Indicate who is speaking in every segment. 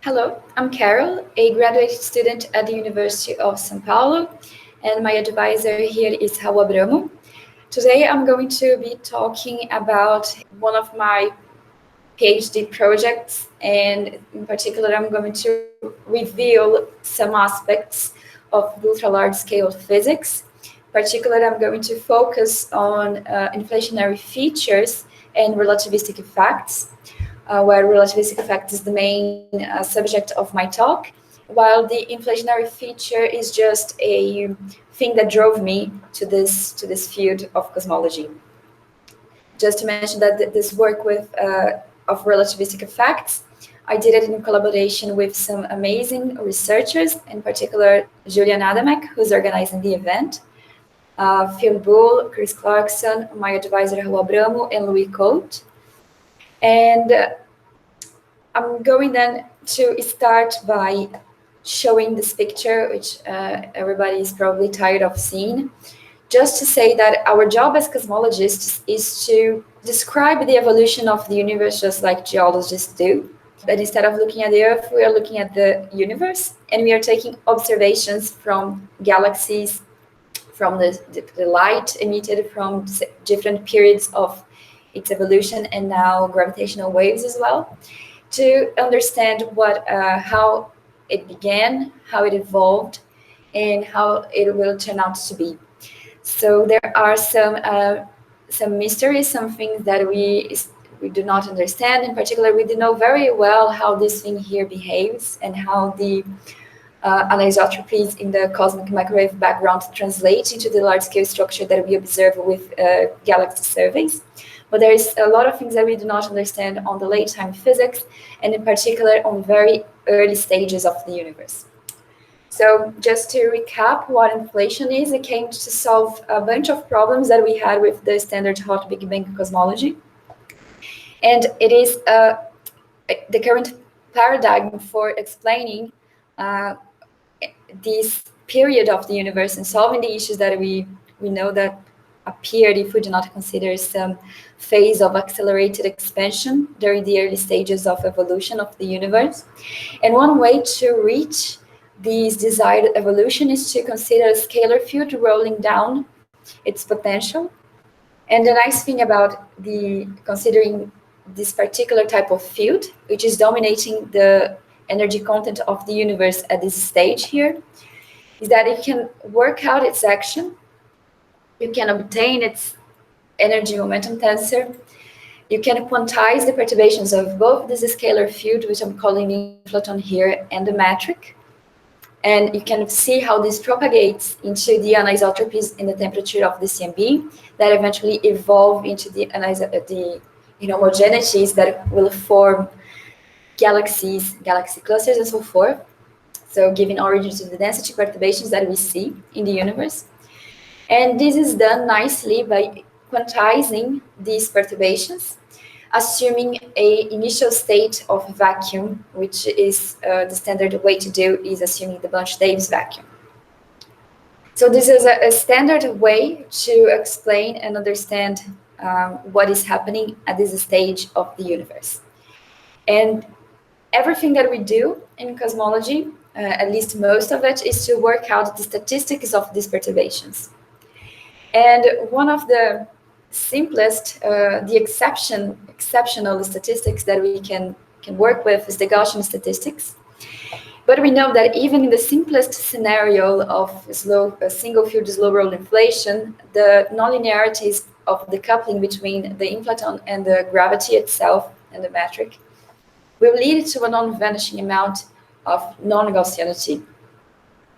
Speaker 1: Hello, I'm Carol, a graduate student at the University of São Paulo, and my advisor here is Raul Abramo. Today I'm going to be talking about one of my PhD projects, and in particular I'm going to reveal some aspects of ultra-large scale physics. Particularly, I'm going to focus on inflationary features and relativistic effects, where relativistic effect is the main subject of my talk, while the inflationary feature is just a thing that drove me to this field of cosmology. Just to mention that this work of relativistic effects, I did it in collaboration with some amazing researchers, in particular Julian Adamek, who's organizing the event, Phil Bull, Chris Clarkson, my advisor Raul Abramo, and Louis Coate. And I'm going then to start by showing this picture, which everybody is probably tired of seeing, just to say that our job as cosmologists is to describe the evolution of the universe just like geologists do. But instead of looking at the Earth, we are looking at the universe, and we are taking observations from galaxies, from the light emitted from different periods of its evolution, and now gravitational waves as well, to understand how it began, how it evolved, and how it will turn out to be. So there are some mysteries, some things that we do not understand. In particular, we do know very well how this thing here behaves and how the anisotropies in the cosmic microwave background translate into the large-scale structure that we observe with galaxy surveys. But there is a lot of things that we do not understand on the late-time physics, and in particular on very early stages of the universe. So just to recap what inflation is, it came to solve a bunch of problems that we had with the standard hot Big Bang cosmology. And it is the current paradigm for explaining this period of the universe and solving the issues that we know that appeared if we do not consider some phase of accelerated expansion during the early stages of evolution of the universe. And one way to reach this desired evolution is to consider a scalar field rolling down its potential. And the nice thing about considering this particular type of field, which is dominating the energy content of the universe at this stage here, is that it can work out its action. You can obtain its energy momentum tensor. You can quantize the perturbations of both this scalar field, which I'm calling the inflaton here, and the metric. And you can see how this propagates into the anisotropies in the temperature of the CMB that eventually evolve into the homogenities that will form galaxies, galaxy clusters, and so forth. So giving origin to the density perturbations that we see in the universe. And this is done nicely by quantizing these perturbations, assuming an initial state of vacuum, which is the standard way to do is assuming the Bunch-Davies vacuum. So this is a standard way to explain and understand what is happening at this stage of the universe. And everything that we do in cosmology, at least most of it, is to work out the statistics of these perturbations. And one of the simplest, the exceptional statistics that we can work with is the Gaussian statistics. But we know that even in the simplest scenario of a single field slow roll inflation, the nonlinearities of the coupling between the inflaton and the gravity itself and the metric will lead to a non-vanishing amount of non-Gaussianity,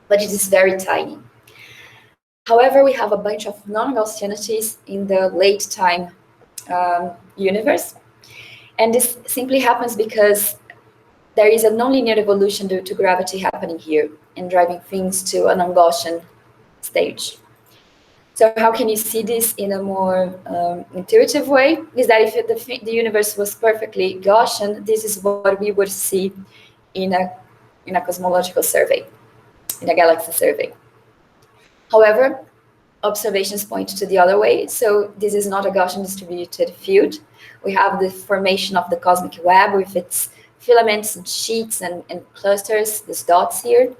Speaker 1: but it is very tiny. However, we have a bunch of non-Gaussianities in the late-time universe, and this simply happens because there is a nonlinear evolution due to gravity happening here and driving things to a non-Gaussian stage. So how can you see this in a more intuitive way? Is that if the universe was perfectly Gaussian, this is what we would see in a cosmological survey, in a galaxy survey. However, observations point to the other way. So this is not a Gaussian distributed field. We have the formation of the cosmic web with its filaments and sheets and clusters, these dots here.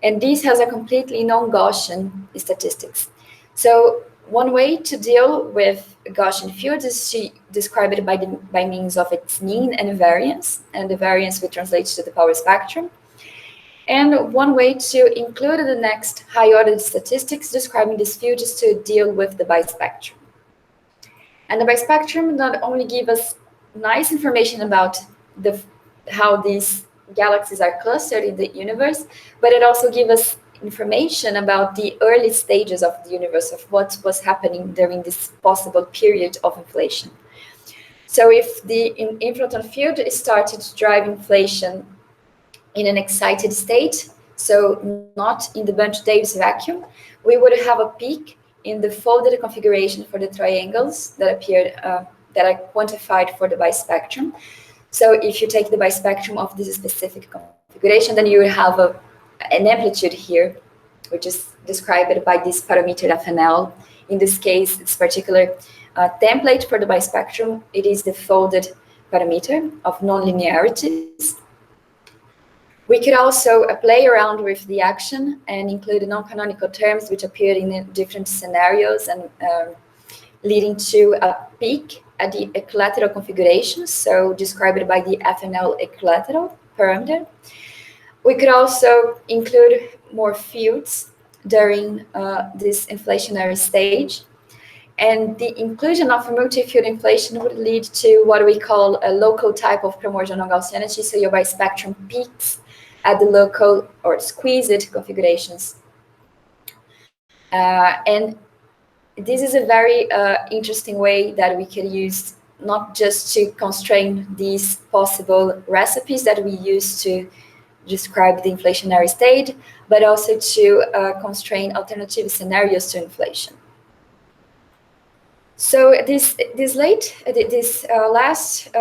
Speaker 1: And this has a completely non-Gaussian statistics. So one way to deal with Gaussian fields is to describe it by means of its mean and variance, and the variance we translate to the power spectrum. And one way to include the next high-order statistics describing this field is to deal with the bispectrum. And the bispectrum not only gives us nice information about how these galaxies are clustered in the universe, but it also gives us information about the early stages of the universe, of what was happening during this possible period of inflation. So if the inflaton field started to drive inflation in an excited state, so not in the Bunch-Davis vacuum, we would have a peak in the folded configuration for the triangles that appeared, that are quantified for the bispectrum. So if you take the bispectrum of this specific configuration, then you will have an amplitude here, which is described by this parameter FNL. In this case, it's particular template for the bispectrum. It is the folded parameter of nonlinearities. We could also play around with the action and include non-canonical terms which appear in different scenarios and leading to a peak at the equilateral configuration, so described by the FNL equilateral parameter. We could also include more fields during this inflationary stage. And the inclusion of a multi-field inflation would lead to what we call a local type of primordial non-Gaussianity, so your bispectrum peaks at the local or squeezed configurations. And this is a very interesting way that we can use not just to constrain these possible recipes that we use to describe the inflationary state, but also to constrain alternative scenarios to inflation. So this last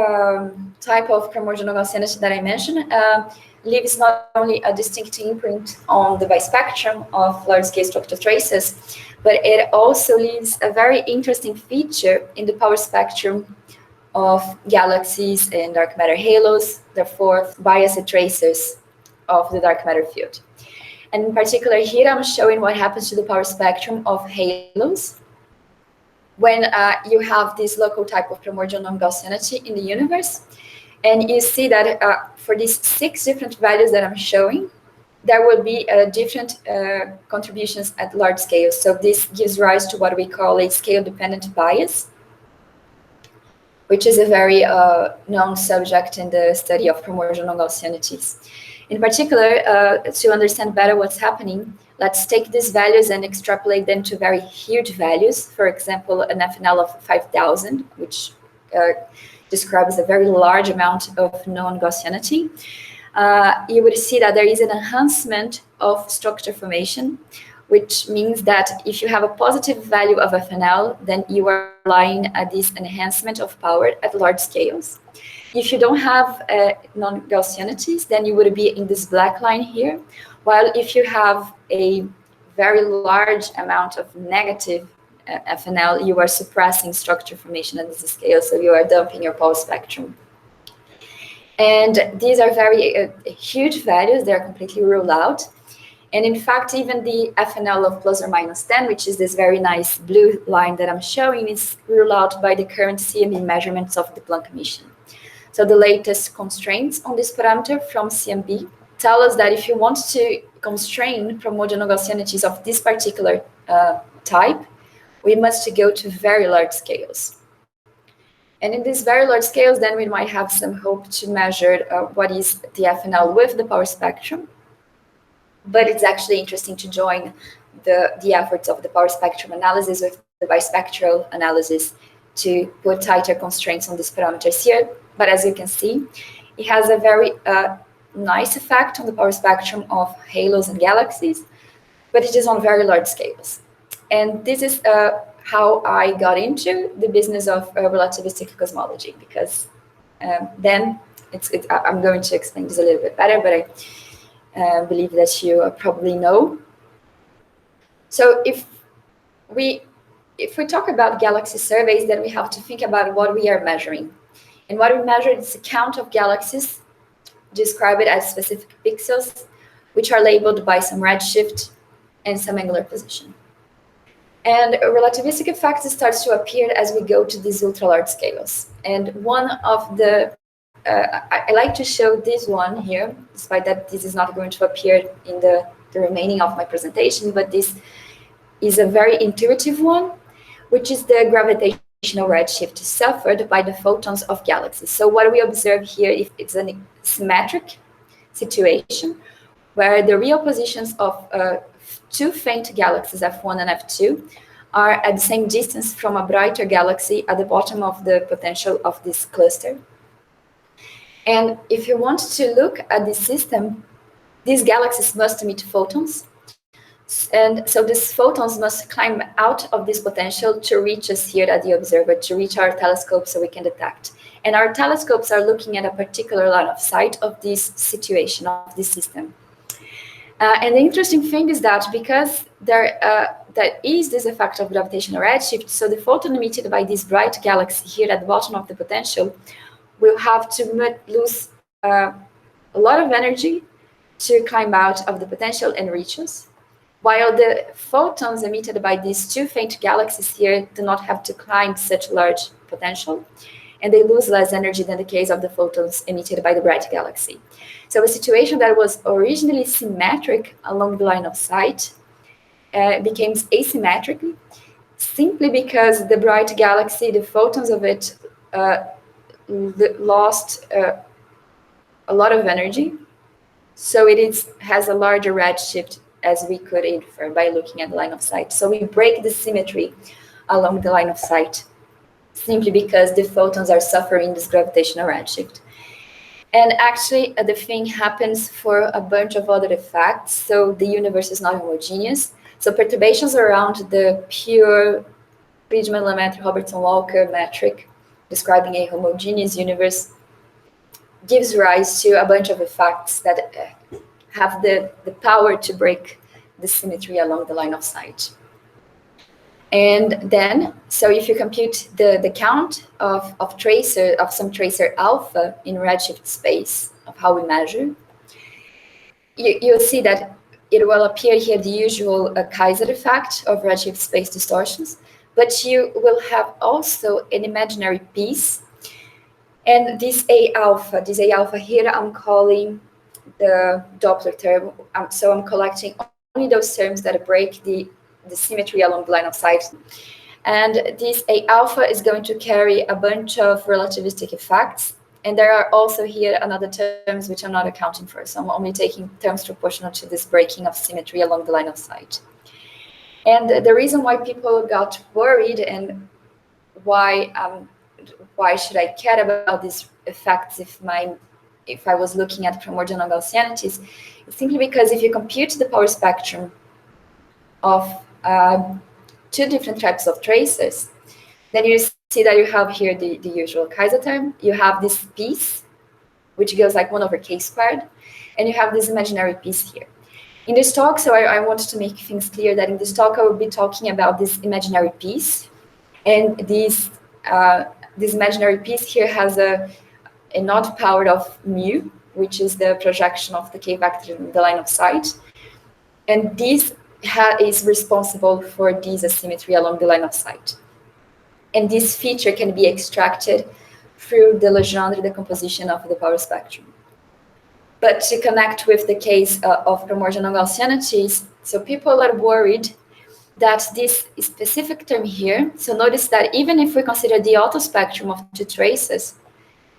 Speaker 1: type of primordial non-Gaussianity that I mentioned leaves not only a distinct imprint on the bispectrum of large-scale structural traces, but it also leaves a very interesting feature in the power spectrum of galaxies and dark matter halos, therefore biased tracers of the dark matter field. And in particular here, I'm showing what happens to the power spectrum of halos when you have this local type of primordial non-Gaussianity in the universe. And you see that for these 6 different values that I'm showing, there will be different contributions at large scale. So this gives rise to what we call a scale-dependent bias, which is a very known subject in the study of primordial non-Gaussianities. In particular, to understand better what's happening, let's take these values and extrapolate them to very huge values. For example, an FNL of 5,000, which describes a very large amount of non-Gaussianity. You would see that there is an enhancement of structure formation, which means that if you have a positive value of FNL, then you are relying at this enhancement of power at large scales. If you don't have non-Gaussianities, then you would be in this black line here, while if you have a very large amount of negative FNL, you are suppressing structure formation at this scale, so you are dumping your Paulo spectrum. And these are very huge values, they're completely ruled out. And in fact, even the FNL of plus or minus 10, which is this very nice blue line that I'm showing, is ruled out by the current CMB measurements of the Planck mission. So the latest constraints on this parameter from CMB tell us that if you want to constrain primordial non-Gaussianities of this particular type, we must go to very large scales. And in these very large scales, then we might have some hope to measure what is the FNL with the power spectrum. But it's actually interesting to join the efforts of the power spectrum analysis with the bispectral analysis to put tighter constraints on these parameters here. But as you can see, it has a very nice effect on the power spectrum of halos and galaxies, but it is on very large scales. And this is how I got into the business of relativistic cosmology, because then I'm going to explain this a little bit better, but I believe that you probably know. So if we talk about galaxy surveys, then we have to think about what we are measuring. And what we measure is the count of galaxies describe it as specific pixels, which are labeled by some redshift and some angular position. And relativistic effects starts to appear as we go to these ultra-large scales. And one of the, I like to show this one here, despite that this is not going to appear in the remaining of my presentation, but this is a very intuitive one, which is the gravitational redshift suffered by the photons of galaxies. So what we observe here, if it's a symmetric situation, where the real positions of two faint galaxies, F1 and F2, are at the same distance from a brighter galaxy at the bottom of the potential of this cluster. And if you want to look at this system, these galaxies must emit photons. And so these photons must climb out of this potential to reach us here at the observer, to reach our telescope so we can detect. And our telescopes are looking at a particular line of sight of this situation, of this system. And the interesting thing is that because there is this effect of gravitational redshift, so the photon emitted by this bright galaxy here at the bottom of the potential will have to lose a lot of energy to climb out of the potential and reach us, while the photons emitted by these two faint galaxies here do not have to climb such large potential, and they lose less energy than the case of the photons emitted by the bright galaxy. So a situation that was originally symmetric along the line of sight became asymmetric simply because the bright galaxy, the photons of it, lost a lot of energy. So it has a larger redshift, as we could infer by looking at the line of sight. So we break the symmetry along the line of sight simply because the photons are suffering this gravitational redshift. And actually, the thing happens for a bunch of other effects. So the universe is not homogeneous. So perturbations around the pure Bridgman-Lemaitre-Robertson-Walker metric describing a homogeneous universe gives rise to a bunch of effects that have the power to break the symmetry along the line of sight. And then, so if you compute the count of some tracer alpha in redshift space of how we measure, you'll see that it will appear here the usual Kaiser effect of redshift space distortions, but you will have also an imaginary piece. And this A alpha here, I'm calling the Doppler term. So I'm collecting only those terms that break the symmetry along the line of sight. And this A alpha is going to carry a bunch of relativistic effects. And there are also here another terms which I'm not accounting for. So I'm only taking terms proportional to this breaking of symmetry along the line of sight. And the reason why people got worried and why should I care about these effects if I was looking at primordial non-Gaussianities, it's simply because if you compute the power spectrum of two different types of tracers, then you see that you have here the usual Kaiser term. You have this piece, which goes like 1/k², and you have this imaginary piece here. In this talk, so I wanted to make things clear that in this talk, I will be talking about this imaginary piece. And this imaginary piece here has a knot power of mu, which is the projection of the k vector in the line of sight. And this is responsible for this asymmetry along the line of sight. And this feature can be extracted through the Legendre decomposition of the power spectrum. But to connect with the case of primordial non-Gaussianities, so people are worried that this specific term here, so notice that even if we consider the auto spectrum of two traces,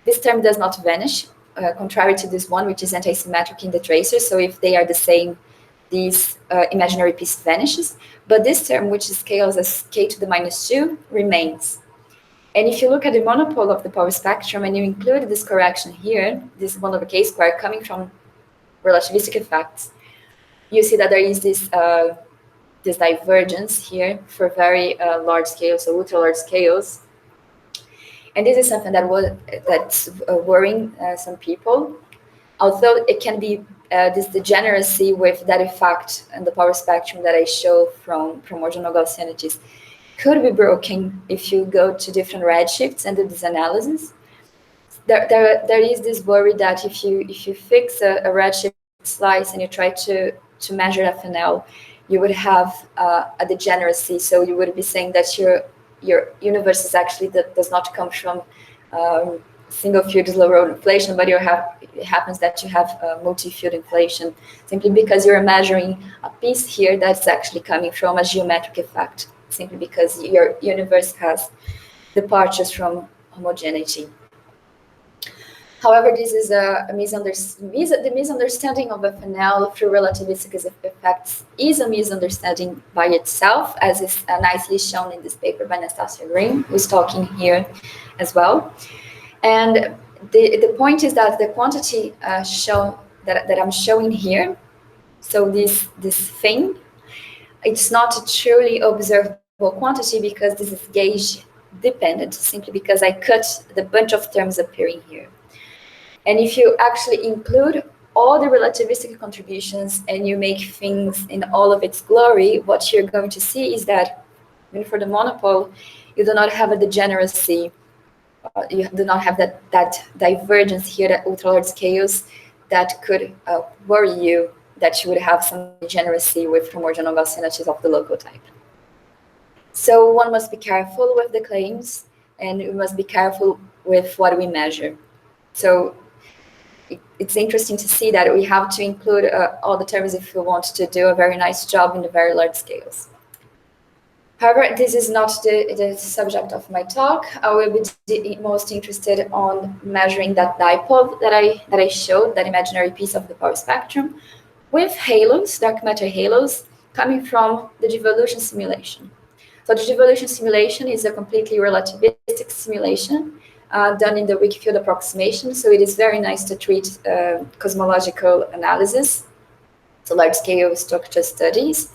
Speaker 1: this term does not vanish, contrary to this one, which is anti-symmetric in the tracers. So if they are the same, this imaginary piece vanishes. But this term, which scales as k to the -2, remains. And if you look at the monopole of the power spectrum and you include this correction here, this 1/k² coming from relativistic effects, you see that there is this divergence here for very large scales, so ultra large scales. And this is something that's worrying some people, although it can be this degeneracy with that effect and the power spectrum that I show from primordial non-Gaussianities could be broken if you go to different redshifts and do this analysis. there is this worry that if you fix a redshift slice and you try to measure FNL, you would have a degeneracy. So you would be saying that your universe is actually that does not come from single field low road inflation, but it happens that you have multi-field inflation simply because you're measuring a piece here that's actually coming from a geometric effect, simply because your universe has departures from homogeneity. However, this is the misunderstanding of FNL through relativistic effects is a misunderstanding by itself, as is nicely shown in this paper by Nastasia Green, who's talking here as well. And the point is that the quantity shown that I'm showing here, so this thing, it's not a truly observable quantity because this is gauge dependent, simply because I cut the bunch of terms appearing here. And if you actually include all the relativistic contributions and you make things in all of its glory, what you're going to see is that even for the monopole, you do not have a degeneracy. You do not have that divergence here at ultra-large scales that could worry you that you would have some degeneracy with homogeneous Gaussianities of the local type. So one must be careful with the claims, and we must be careful with what we measure. So it's interesting to see that we have to include all the terms if we want to do a very nice job in the very large scales. However, this is not the subject of my talk. I will be most interested on measuring that dipole that I showed, that imaginary piece of the power spectrum, with halos, dark matter halos, coming from the devolution simulation. So the devolution simulation is a completely relativistic simulation done in the weak field approximation. So it is very nice to treat cosmological analysis, so large-scale structure studies.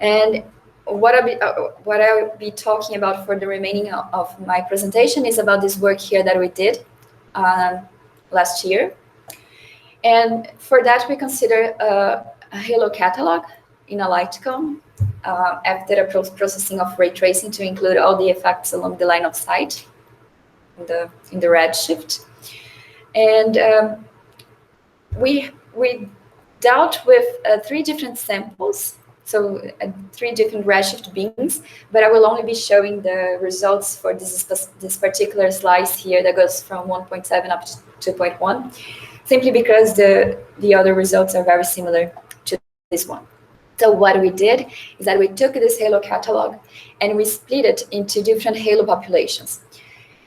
Speaker 1: And what I'll be talking about for the remaining of my presentation is about this work here that we did last year. And for that, we consider a halo catalog in a light cone after a processing of ray tracing to include all the effects along the line of sight in the redshift. And we dealt with 3 different samples, so 3 different redshift beams, but I will only be showing the results for this particular slice here that goes from 1.7 up to 2.1, simply because the other results are very similar to this one. So what we did is that we took this halo catalog and we split it into different halo populations.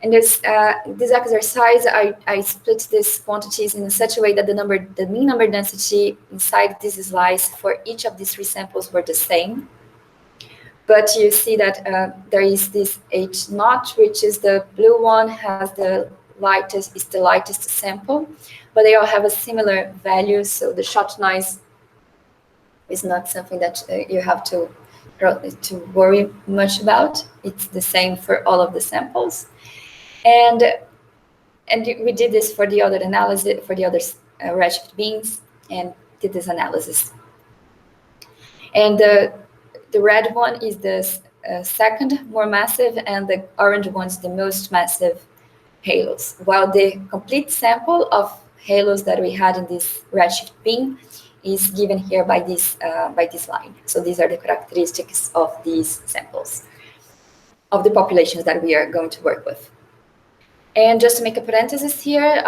Speaker 1: In this exercise, I split these quantities in such a way that the mean number density inside this slice for each of these 3 samples were the same. But you see that there is this H naught, which is the blue one, is the lightest sample, but they all have a similar value. So the shot noise is not something that you have to worry much about. It's the same for all of the samples. And we did this for the other analysis, for the other redshift beams, and did this analysis. And the red one is the second more massive, and the orange one is the most massive halos, while the complete sample of halos that we had in this redshift beam is given here by this line. So these are the characteristics of these samples, of the populations that we are going to work with. And just to make a parenthesis here,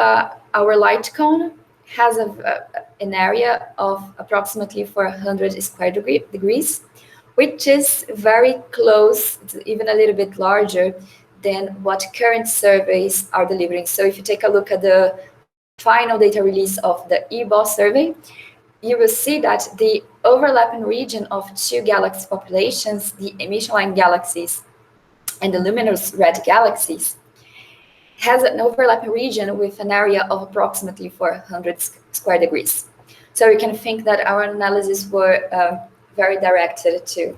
Speaker 1: our light cone has an area of approximately 400 square degrees, which is very close, even a little bit larger than what current surveys are delivering. So if you take a look at the final data release of the EBOS survey, you will see that the overlapping region of 2 galaxy populations, the emission line galaxies and the luminous red galaxies, has an overlapping region with an area of approximately 400 square degrees. So you can think that our analyses were very directed to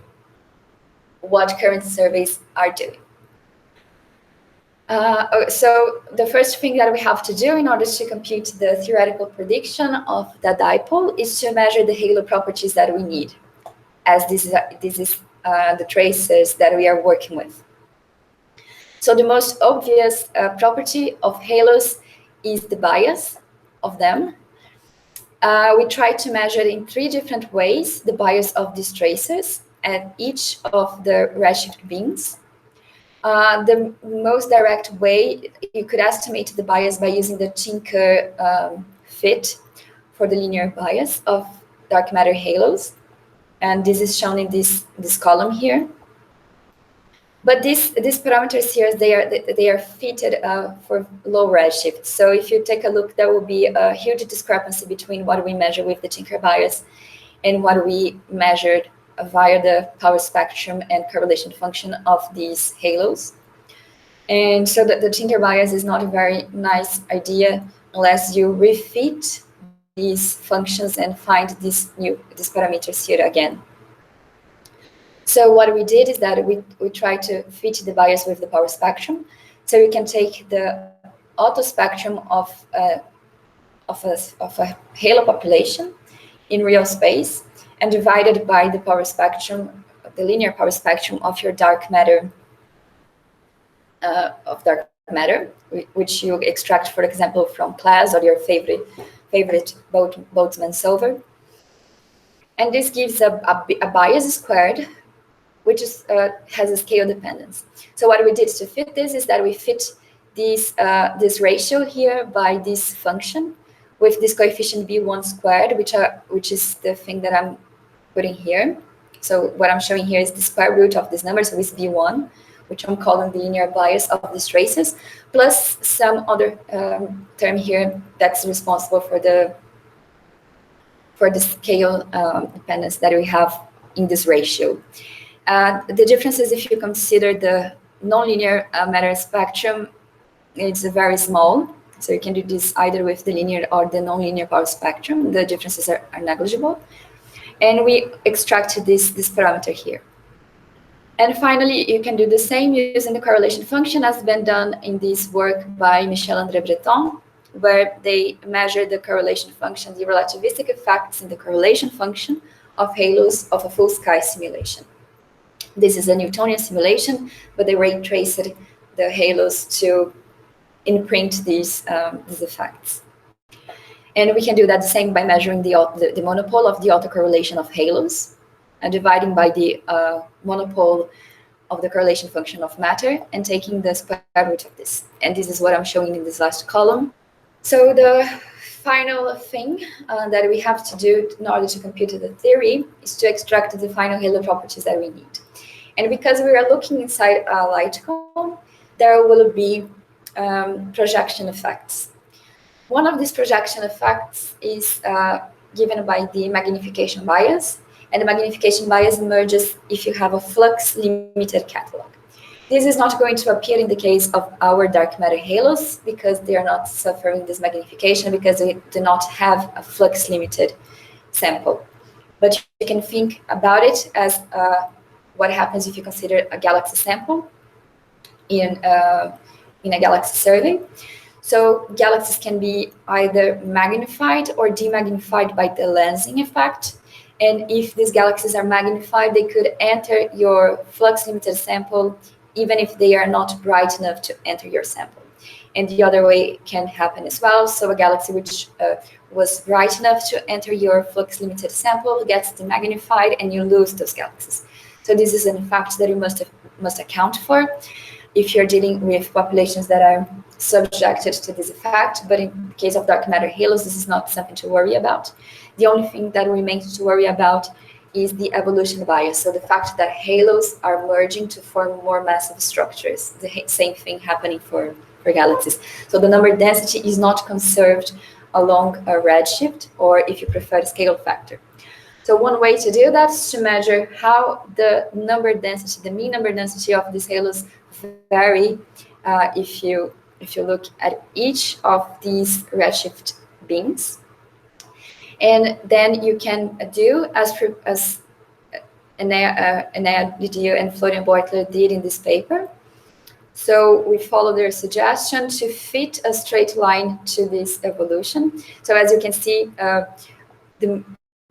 Speaker 1: what current surveys are doing. So the first thing that we have to do in order to compute the theoretical prediction of the dipole is to measure the halo properties that we need, as this is the traces that we are working with. So the most obvious property of halos is the bias of them. We try to measure in 3 different ways the bias of these traces at each of the redshift beams. The most direct way, you could estimate the bias by using the Tinker fit for the linear bias of dark matter halos. And this is shown in this column here. But these parameters here, they are fitted for low redshift. So if you take a look, there will be a huge discrepancy between what we measure with the Tinker bias and what we measured via the power spectrum and correlation function of these halos. And so the Tinker bias is not a very nice idea unless you refit these functions and find these parameters here again. So what we did is that we tried to fit the bias with the power spectrum. So we can take the auto spectrum of a halo population in real space and divide it by the power spectrum, the linear power spectrum of your dark matter, which you extract, for example, from class or your favorite Boltzmann solver. And this gives a bias squared, which has a scale dependence. So what we did to fit this is that we fit this ratio here by this function with this coefficient b1 squared, which is the thing that I'm putting here. So what I'm showing here is the square root of this number, so it's b1, which I'm calling the linear bias of these traces, plus some other term here that's responsible for the scale dependence that we have in this ratio. The difference is if you consider the nonlinear matter spectrum, it's very small. So you can do this either with the linear or the nonlinear power spectrum. The differences are negligible. And we extract this parameter here. And finally, you can do the same using the correlation function as been done in this work by Michel and Breton, where they measure the correlation function, the relativistic effects in the correlation function of halos of a full sky simulation. This is a Newtonian simulation, but they ray traced the halos to imprint these effects. And we can do that the same by measuring the monopole of the autocorrelation of halos and dividing by the monopole of the correlation function of matter and taking the square root of this. And this is what I'm showing in this last column. So the final thing that we have to do in order to compute the theory is to extract the final halo properties that we need. And because we are looking inside a light cone, there will be projection effects. One of these projection effects is given by the magnification bias, and the magnification bias emerges if you have a flux limited catalog. This is not going to appear in the case of our dark matter halos because they are not suffering this magnification because they do not have a flux limited sample. But you can think about it as what happens if you consider a galaxy sample in a galaxy survey. So galaxies can be either magnified or demagnified by the lensing effect. And if these galaxies are magnified, they could enter your flux limited sample even if they are not bright enough to enter your sample. And the other way can happen as well. So a galaxy which was bright enough to enter your flux limited sample gets demagnified and you lose those galaxies. So this is an effect that you must account for if you're dealing with populations that are subjected to this effect. But in the case of dark matter halos, this is not something to worry about. The only thing that remains to worry about is the evolution bias. So the fact that halos are merging to form more massive structures. The same thing happening for galaxies. So the number density is not conserved along a redshift, or if you prefer, a scale factor. So one way to do that is to measure how the number density, the mean number density of these halos vary if you look at each of these redshift beams. And then you can do as Enea Didio and Florian Beutler did in this paper. So we follow their suggestion to fit a straight line to this evolution. So as you can see, the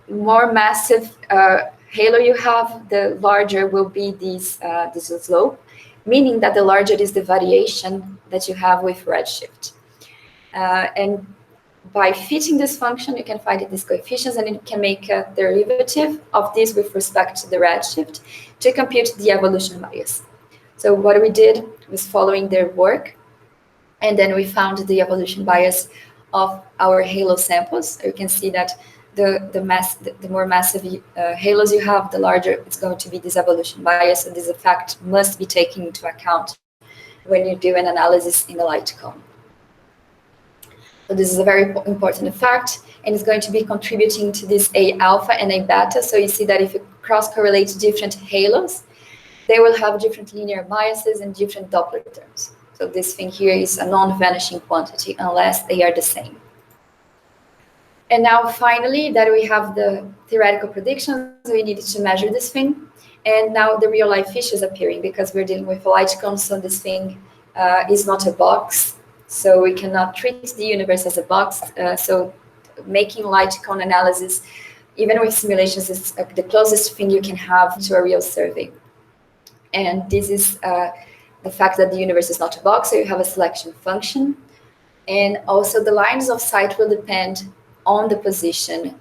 Speaker 1: more massive halo you have, the larger will be this slope, meaning that the larger is the variation that you have with redshift. And by fitting this function, you can find these coefficients, and you can make a derivative of this with respect to the redshift to compute the evolution bias. So what we did was following their work, and then we found the evolution bias of our halo samples. You can see that the more massive halos you have, the larger it's going to be this evolution bias, and this effect must be taken into account when you do an analysis in the light cone. So this is a very important effect, and it's going to be contributing to this A alpha and A beta. So you see that if you cross-correlate different halos, they will have different linear biases and different Doppler terms. So this thing here is a non-vanishing quantity unless they are the same. And now finally that we have the theoretical predictions, we needed to measure this thing. And now the real life fish is appearing because we're dealing with a light cone, so this thing is not a box. So we cannot treat the universe as a box. So making light cone analysis, even with simulations, is the closest thing you can have to a real survey. And this is the fact that the universe is not a box, so you have a selection function. And also the lines of sight will depend on the position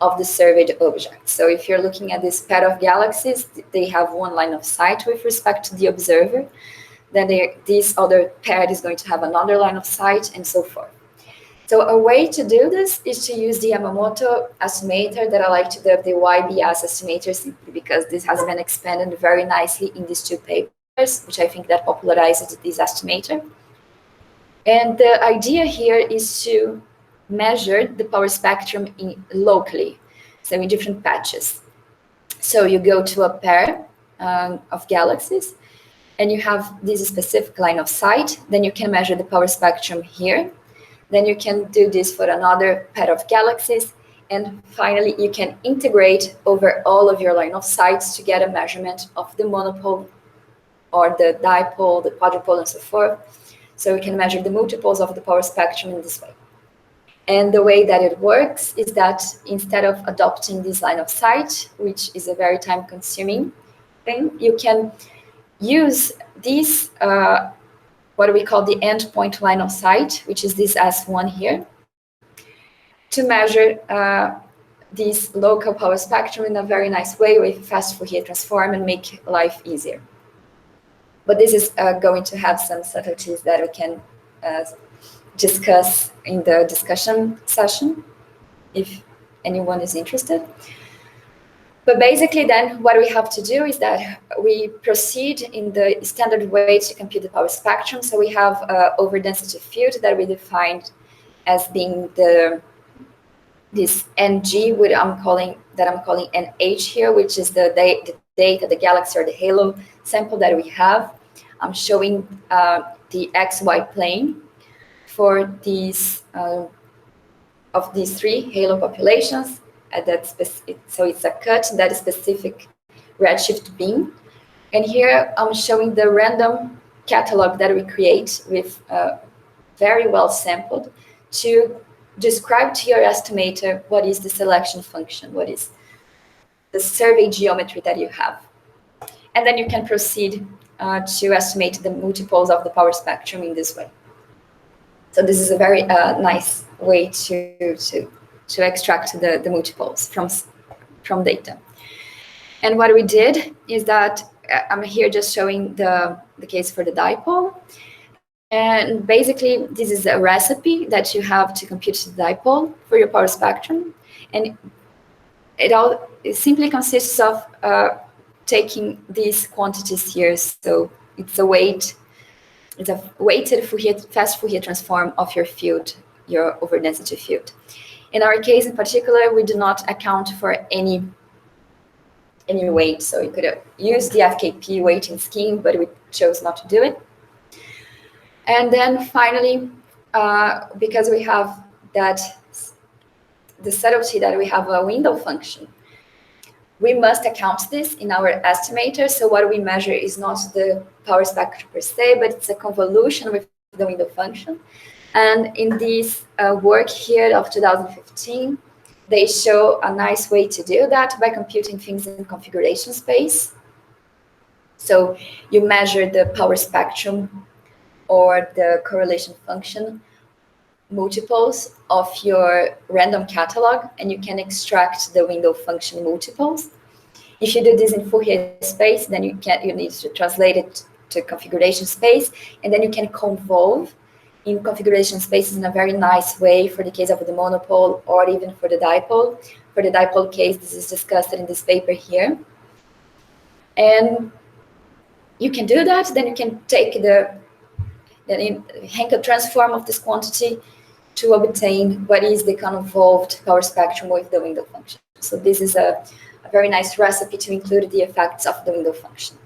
Speaker 1: of the surveyed object. So if you're looking at this pair of galaxies, they have one line of sight with respect to the observer. Then this other pair is going to have another line of sight, and so forth. So a way to do this is to use the Yamamoto estimator that I like to dub the YBS estimator, simply because this has been expanded very nicely in these two papers, which I think that popularizes this estimator. And the idea here is to measure the power spectrum locally, so in different patches. So you go to a pair of galaxies, and you have this specific line of sight, then you can measure the power spectrum here. Then you can do this for another pair of galaxies. And finally, you can integrate over all of your line of sights to get a measurement of the monopole or the dipole, the quadrupole, and so forth. So we can measure the multiples of the power spectrum in this way. And the way that it works is that instead of adopting this line of sight, which is a very time-consuming thing, you can use this, what we call the endpoint line of sight, which is this S1 here, to measure this local power spectrum in a very nice way with fast Fourier transform and make life easier. But this is going to have some subtleties that we can discuss in the discussion session, if anyone is interested. But basically then what we have to do is that we proceed in the standard way to compute the power spectrum. So we have overdensity field that we defined as being this NG, which I'm calling NH here, which is the data, the galaxy or the halo sample that we have. I'm showing the XY plane for these of these three halo populations. So it's a cut that is specific redshift beam. And here I'm showing the random catalog that we create with very well sampled to describe to your estimator what is the selection function, what is the survey geometry that you have. And then you can proceed to estimate the multipoles of the power spectrum in this way. So this is a very nice way to extract the multipoles from data. And what we did is that I'm here just showing the case for the dipole. And basically, this is a recipe that you have to compute the dipole for your power spectrum. And it simply consists of taking these quantities here. So it's a weighted fast Fourier transform of your field, your overdensity field. In our case in particular, we do not account for any weight. So you could use the FKP weighting scheme, but we chose not to do it. And then finally, because we have the subtlety that we have a window function, we must account this in our estimator. So what we measure is not the power spectrum per se, but it's a convolution with the window function. And in this work here of 2015, they show a nice way to do that by computing things in configuration space. So you measure the power spectrum or the correlation function multipoles of your random catalog, and you can extract the window function multipoles. If you do this in Fourier space, then you need to translate it to configuration space, and then you can convolve in configuration spaces in a very nice way for the case of the monopole or even for the dipole. For the dipole case, this is discussed in this paper here. And you can do that, then you can take the Hankel transform of this quantity to obtain what is the convolved power spectrum with the window function. So this is a very nice recipe to include the effects of the window function.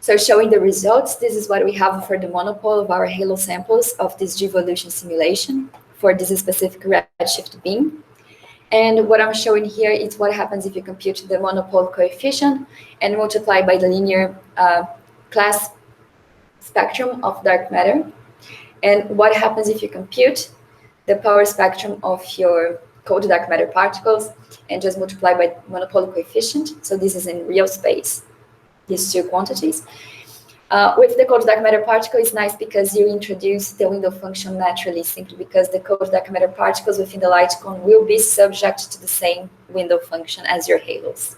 Speaker 1: So showing the results, this is what we have for the monopole of our halo samples of this devolution simulation for this specific redshift beam. And what I'm showing here is what happens if you compute the monopole coefficient and multiply by the linear class spectrum of dark matter. And what happens if you compute the power spectrum of your cold dark matter particles and just multiply by monopole coefficient. So this is in real space, these two quantities. With the cold dark matter particle, it's nice because you introduce the window function naturally, simply because the cold dark matter particles within the light cone will be subject to the same window function as your halos.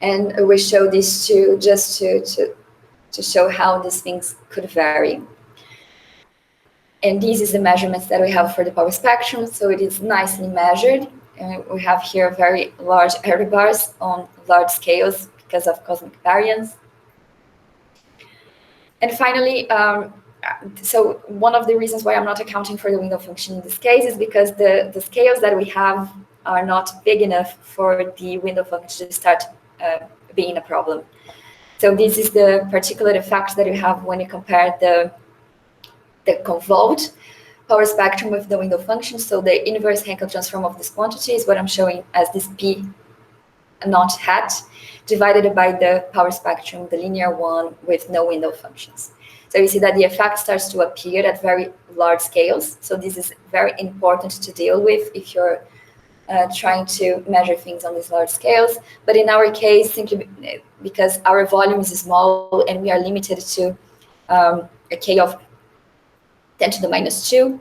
Speaker 1: And we show this just to show how these things could vary. And this is the measurements that we have for the power spectrum, so it is nicely measured. We have here very large error bars on large scales because of cosmic variance. And finally, so one of the reasons why I'm not accounting for the window function in this case is because the scales that we have are not big enough for the window function to start being a problem. So this is the particular effect that you have when you compare the convolved power spectrum with the window function. So the inverse Hankel transform of this quantity is what I'm showing as this P naught hat divided by the power spectrum, the linear one with no window functions. So you see that the effect starts to appear at very large scales. So this is very important to deal with if you're trying to measure things on these large scales. But in our case, simply because our volume is small and we are limited to a K of 10 to the minus 2,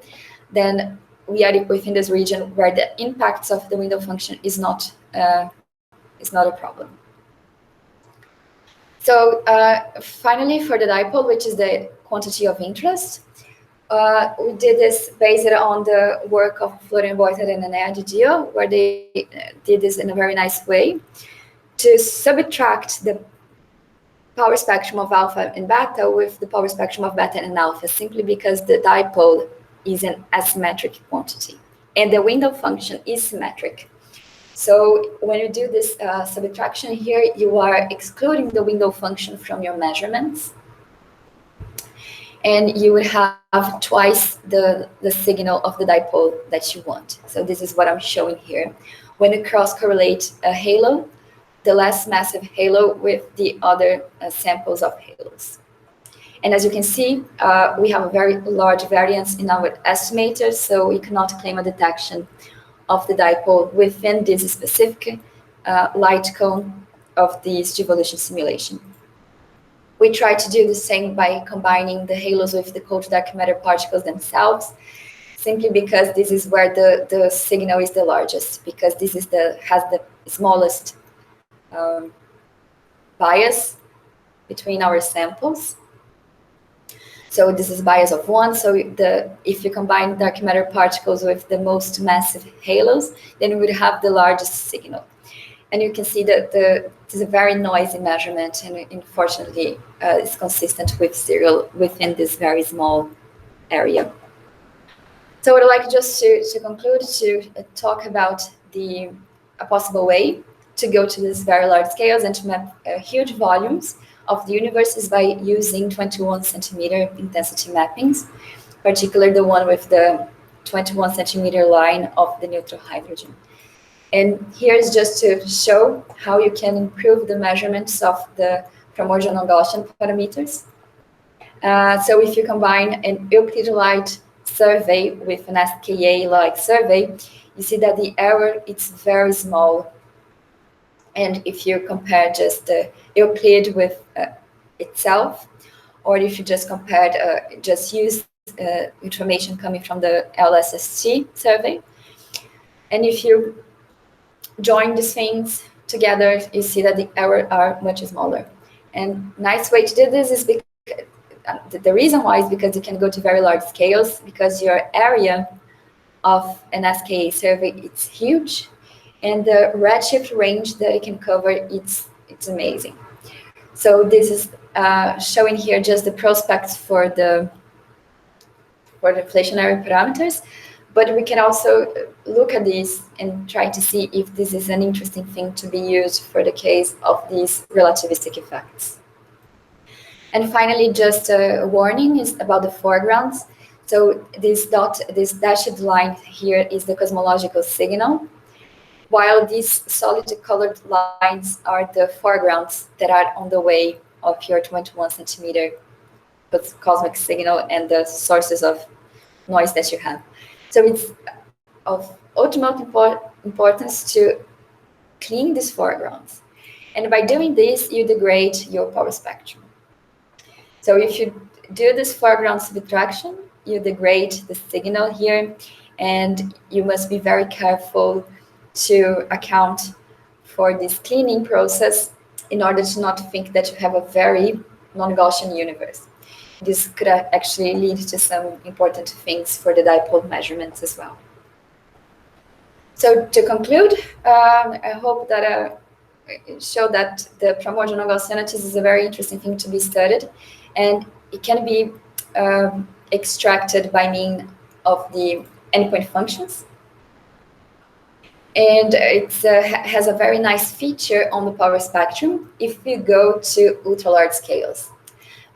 Speaker 1: then we are within this region where the impacts of the window function is not a problem. So finally, for the dipole, which is the quantity of interest, we did this based on the work of Florian Beuter and Anea Didio, where they did this in a very nice way to subtract the power spectrum of alpha and beta with the power spectrum of beta and alpha, simply because the dipole is an asymmetric quantity and the window function is symmetric. So when you do this subtraction here, you are excluding the window function from your measurements, and you would have twice the signal of the dipole that you want. So this is what I'm showing here. When you cross-correlate a halo, the less massive halo with the other samples of halos. And as you can see, we have a very large variance in our estimator, so we cannot claim a detection of the dipole within this specific light cone of this devolution simulation. We try to do the same by combining the halos with the cold dark matter particles themselves, simply because this is where the signal is the largest, because this is has the smallest bias between our samples. So this is bias of 1. So if you combine dark matter particles with the most massive halos, then we would have the largest signal. And you can see that this is a very noisy measurement, and unfortunately, it's consistent with serial within this very small area. So I would like just to conclude to talk about a possible way to go to these very large scales and to map huge volumes of the universe is by using 21 centimeter intensity mappings, particularly the one with the 21 centimeter line of the neutral hydrogen. And here is just to show how you can improve the measurements of the primordial non-Gaussian parameters. So if you combine an Euclid light survey with an SKA-like survey, you see that the error is very small. And if you compare just the Euclid with itself, or if you just compared, just use information coming from the LSST survey. And if you join these things together, you see that the errors are much smaller. And nice way to do this is because the reason why is because you can go to very large scales, because your area of an SKA survey, it's huge, and the redshift range that it can cover, it's amazing. So this is showing here just the prospects for the inflationary parameters, but we can also look at this and try to see if this is an interesting thing to be used for the case of these relativistic effects. And finally, just a warning is about the foregrounds. So this dashed line here is the cosmological signal, while these solid colored lines are the foregrounds that are on the way of your 21 centimeter cosmic signal and the sources of noise that you have. So it's of ultimate importance to clean these foregrounds. And by doing this, you degrade your power spectrum. So if you do this foreground subtraction, you degrade the signal here, and you must be very careful to account for this cleaning process in order to not think that you have a very non-Gaussian universe. This could actually lead to some important things for the dipole measurements as well. So to conclude, I hope that it showed that the primordial non-Gaussianities is a very interesting thing to be studied, and it can be extracted by means of the endpoint functions. And it has a very nice feature on the power spectrum if you go to ultra-large scales.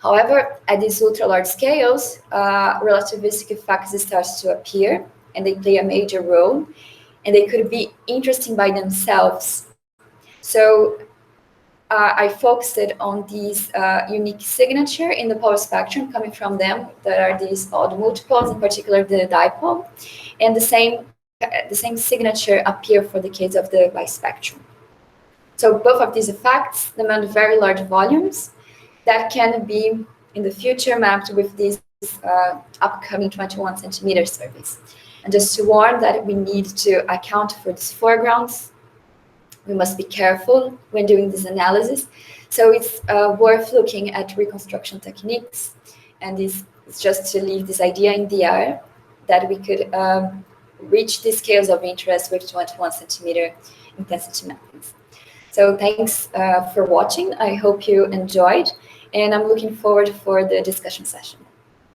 Speaker 1: However, at these ultra-large scales, relativistic effects start to appear, and they play a major role, and they could be interesting by themselves. So I focused on these unique signature in the power spectrum coming from them, that are these odd multipoles, in particular the dipole, and the same signature appear for the case of the bispectrum. So both of these effects demand very large volumes that can be in the future mapped with these upcoming 21 centimeter surveys. And just to warn that we need to account for these foregrounds, we must be careful when doing this analysis. So it's worth looking at reconstruction techniques, and this is just to leave this idea in the air that we could reach these scales of interest with 21 centimeter intensity mappings. So thanks for watching. I hope you enjoyed, and I'm looking forward for the discussion session.